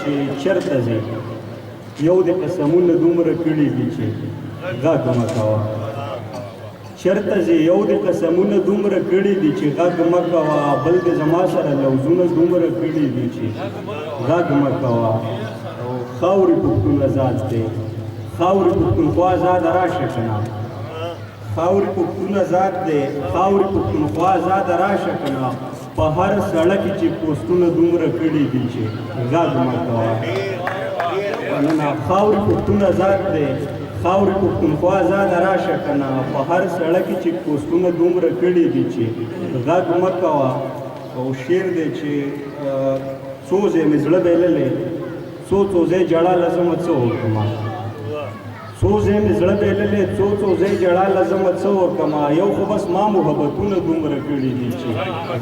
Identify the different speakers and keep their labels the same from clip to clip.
Speaker 1: چې چېرته ځې یو د قسمونه دومره کړي دي چې غږ مه کوه چېرته ځې یو د قسمونه دومره کړي دي چې غږ مه کوه بل د زما سره لوظونه دومره کړي دي چې غږ مه کوه خاورې پښتون ازاد دی خاورې پښتونخوا ازاد راشه که نه خاورې پښتون ازاد دی خاورې پښتونخوا ازاد راشه که نه په هر سړک چې پوسټونه دومره کړي دي چې غږ مه کوه مننه خاورې پښتون ازاد دی خاورې پښتونخوا ازاد راشه که نه په هر سړک چې پوسټونه دومره کړي دي چې غږ مه کوه او شعر دی چې څو ځای مې زړه بایللی څو ځای جړه لازمه څه وکړمه څو ځای مې زړه بایللی څو ځای جړه لازمه څه وکړمه یو خو بس ما محبتونه دومره کړي دي چې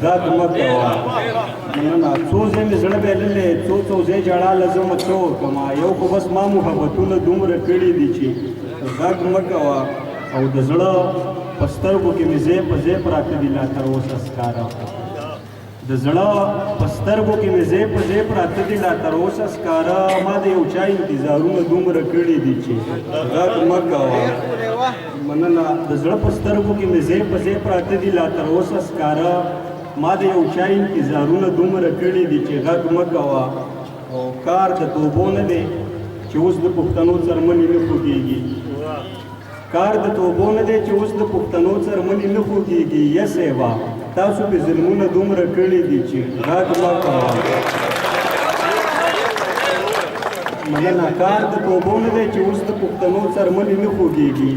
Speaker 1: غږ مه کوه مننه څو ځای مې زړه بایللی څو ځای جړه لازمه څه وکړمه یو خو بس ما محبتونه دومره کړي دي چې غږ مه کوه او د زړه په سترګو کې مې ځای په ځای پراته دي لا تر اوسه ښکاره د زړه په سترګو کې مې ځای په ځای پراته دي لا تر اوسه ښکاره ما د یو چا انتظارونه دومره کړي دي چې غږ مه کوه مننه د زړه په سترګو کې مې ځای په ځای پراته دي لا تر اوسه ښکاره ما د یو چا انتظارونه دومره کړي دي چې غږ مه کوه او کار د توبو نه دی چې اوس د پښتنو څرمنې نه خوږېږي کار د توبو نه دی چې اوس د پښتنو څرمنې نه خوږېږي یسې وه تاسو په ظلمونه دومره کړي دي چې غږ مه کوه مننه کار د توبو نه دی چې اوس د پښتنو څرمنې نه خوږېږي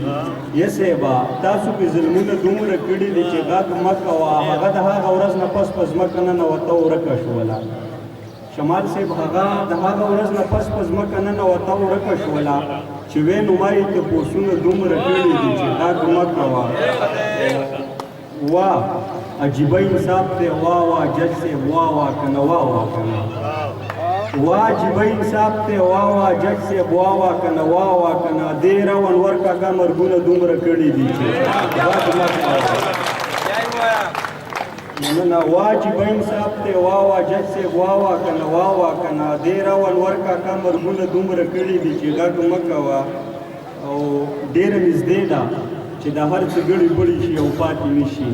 Speaker 1: یسې به تاسو په ظلمونه دومره کړي دي چې غږ مه کوه هغه د هغه ورځ نه پس په ځمکه ننوته ورکه شوله شمال صاحب هغه د هغه ورځ نه پس په ځمکه ننوته ورکه شوله چې وی نمایي تپوسونه دومره کړي دي چې غږ مه کوه واه عجیبه انصاف دی واه واه جج صاحب واه واه که نه واه واه که نه واه عجیبه انصاف دی واه واه جج صاحب واه واه که نه واه واه که نه دې راونور کاکا مرګونه دومره کړي دي چې غږ مه کوه مننه واه عجیبه انصاف دی واه واه جج صاحب واه واه که نه واه واه که نه دې راونور کاکا مرګونه دومره کړي دي چې غږ مه کوه او ډېره نږدې ده چې د هر څه ګړې بړې شي او پاتې نه شي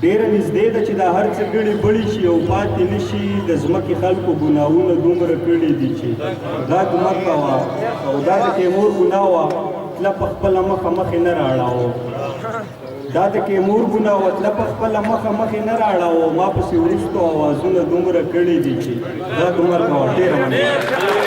Speaker 1: ډېره نږدې ده چې د هر څه ګړې بړې شي او پاتې نه شي د ځمکې خلکو ګناهونه دومره کړي دي چې غږ مه کوه او دا د تیمور ګناه وه تله په خپله مخه مخې نه راړاوه دا د تیمور ګناه وه تله په خپله مخه مخې نه راړاوه ما پسې وروستو اوازونه دومره کړي دي چې غږ مه کوه ډېره مننه